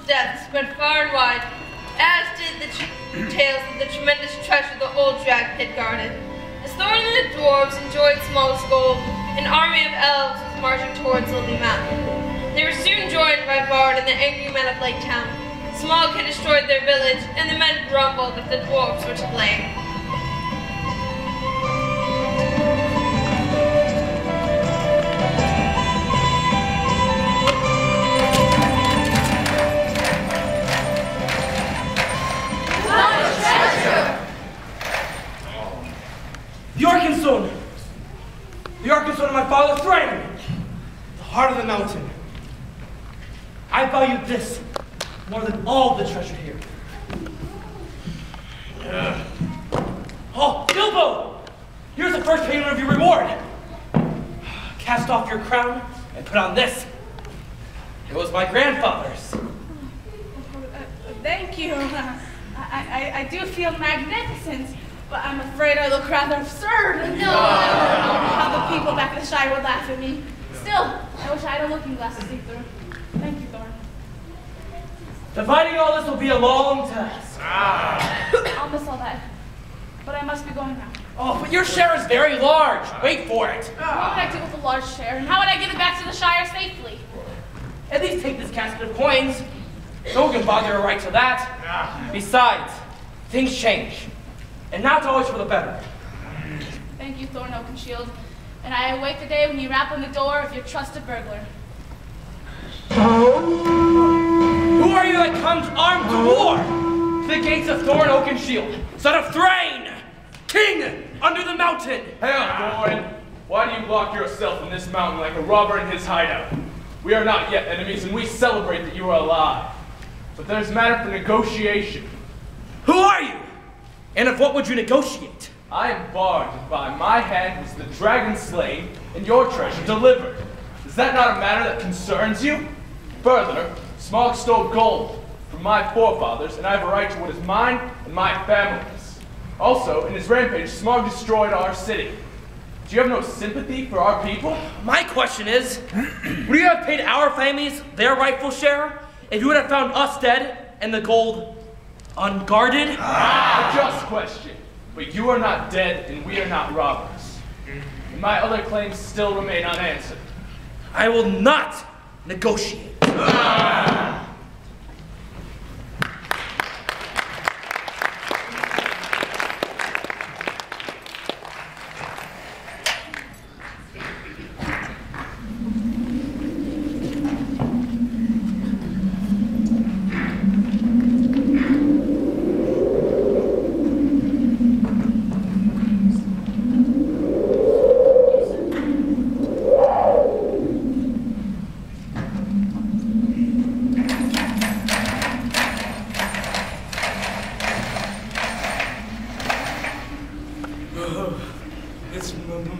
death spread far and wide, as did the tales of the tremendous treasure the old dragon had guarded. As Thorin and the dwarves enjoyed Smaug's gold, an army of elves was marching towards Lily Mountain. They were soon joined by Bard and the angry men of Lake Town. Smaug had destroyed their village, and the men grumbled that the dwarves were to blame. The Arkansas of my father Thrain, the heart of the mountain. I value this more than all the treasure here. Oh, Bilbo! Here's the first payment of your reward. Cast off your crown and put on this. It was my grandfather's. Thank you. I do feel magnificent. But I'm afraid I look rather absurd. No. How the people back in the Shire would laugh at me. Still, I wish I had a looking glass to see through. Thank you, Thorn. Dividing all this will be a long task. I'll miss all that. But I must be going now. Oh, but your share is very large. Wait for it. What would I do with a large share? And how would I give it back to the Shire safely? At least take this casket of coins. No one can bother your right to that. Besides, things change. And not always for the better. Thank you, Thorn Oakenshield. And I await the day when you rap on the door of your trusted burglar. Who are you that comes armed to war? To the gates of Thorn Oakenshield, son of Thrain, king under the mountain. Hail, Thorn! Why do you lock yourself in this mountain like a robber in his hideout? We are not yet enemies, and we celebrate that you are alive. But there's matter for negotiation. Who are you? And of what would you negotiate? I am Bard, and by my hand was the dragon slain and your treasure delivered. Is that not a matter that concerns you? Further, Smaug stole gold from my forefathers, and I have a right to what is mine and my family's. Also, in his rampage, Smaug destroyed our city. Do you have no sympathy for our people? My question is, would you have paid our families their rightful share if you would have found us dead and the gold unguarded? A just question. But you are not dead and we are not robbers. And my other claims still remain unanswered. I will not negotiate.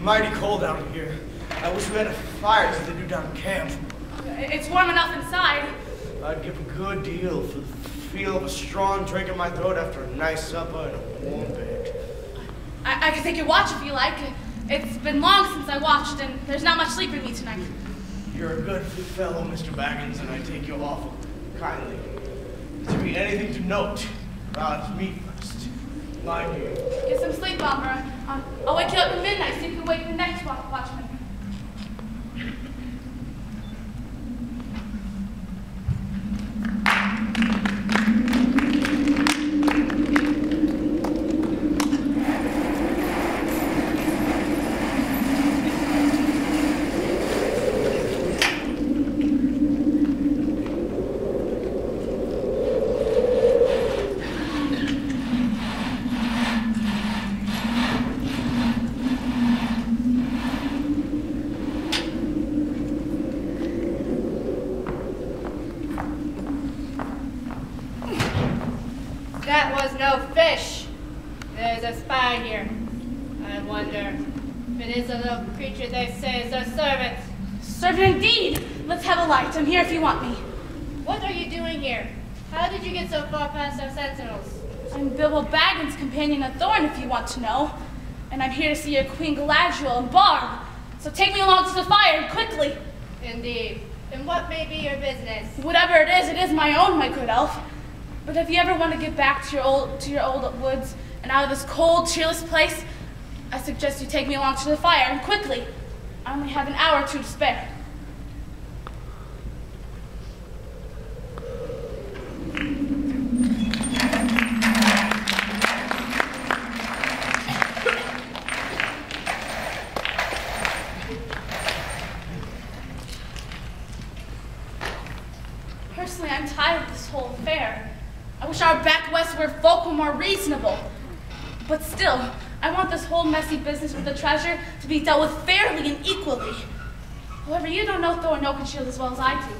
Mighty cold out here. I wish we had a fire as they do down in camp. It's warm enough inside. I'd give a good deal for the feel of a strong drink in my throat after a nice supper and a warm bed. I can take your watch if you like. It's been long since I watched, and there's not much sleep in me tonight. You're a good fellow, Mr. Baggins, and I take your offer kindly. Is there be anything to note about me first? Lie here. Get some sleep, Barbara. I'll wake you up at midnight so you can wake the next watchman. That was no fish. There's a spy here. I wonder if it is a little creature they say is a servant. Servant indeed! Let's have a light. I'm here if you want me. What are you doing here? How did you get so far past our sentinels? I'm Bilbo Baggins, companion of Thorn, if you want to know. And I'm here to see your Queen Galadriel and Barb. So take me along to the fire, quickly. Indeed. Then what may be your business? Whatever it is my own, my good elf. But if you ever want to get back to your old woods and out of this cold, cheerless place, I suggest you take me along to the fire, and quickly. I only have an hour or two to spare. Personally, I'm tired of this whole affair. I wish our back westward folk were more reasonable. But still, I want this whole messy business with the treasure to be dealt with fairly and equally. However, you don't know Thor Oakenshield as well as I do.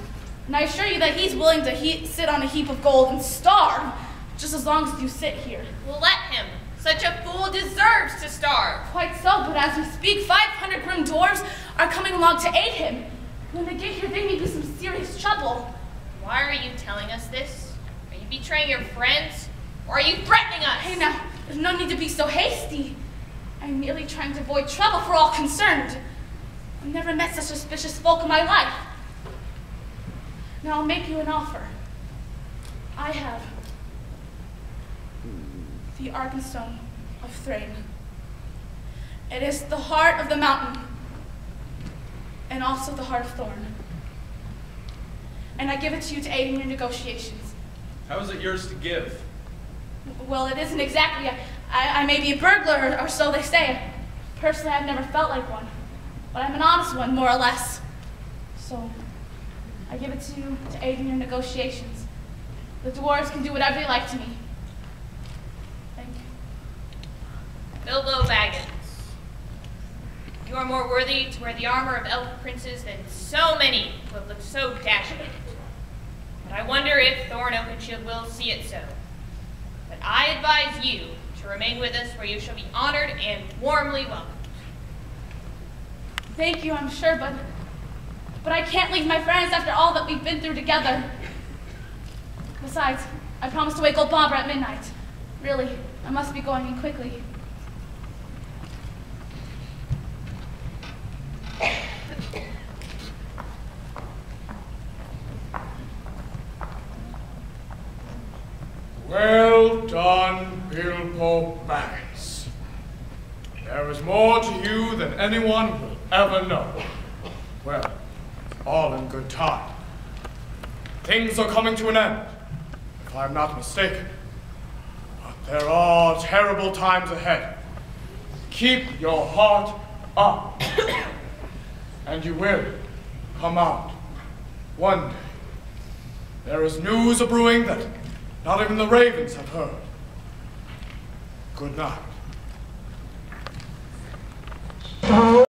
And I assure you that he's willing to sit on a heap of gold and starve, just as long as you sit here. Well, let him. Such a fool deserves to starve. Quite so, but as we speak, 500 grim dwarves are coming along to aid him. When they get here, they may be some serious trouble. Why are you telling us this? Are you betraying your friends? Or are you threatening us? Hey now, there's no need to be so hasty. I'm merely trying to avoid trouble for all concerned. I've never met such suspicious folk in my life. Now I'll make you an offer. I have the Arkenstone of Thrain. It is the heart of the mountain, and also the heart of Thorn. And I give it to you to aid in your negotiations. How is it yours to give? Well, it isn't exactly. I may be a burglar, or so they say. Personally, I've never felt like one. But I'm an honest one, more or less. So, I give it to you to aid in your negotiations. The dwarves can do whatever they like to me. Thank you. Bilbo Baggins. You are more worthy to wear the armor of elf princes than so many who have looked so dashing. But I wonder if Thor Oakenshield will see it so. But I advise you to remain with us, where you shall be honored and warmly welcomed. Thank you, I'm sure, but I can't leave my friends after all that we've been through together. Besides, I promised to wake old Barbara at midnight. Really, I must be going in quickly. Well done, Bilbo Baggins. There is more to you than anyone will ever know. Well, all in good time. Things are coming to an end, if I'm not mistaken. But there are terrible times ahead. Keep your heart up, and you will come out one day. There is news a-brewing that not even the ravens have heard. Good night.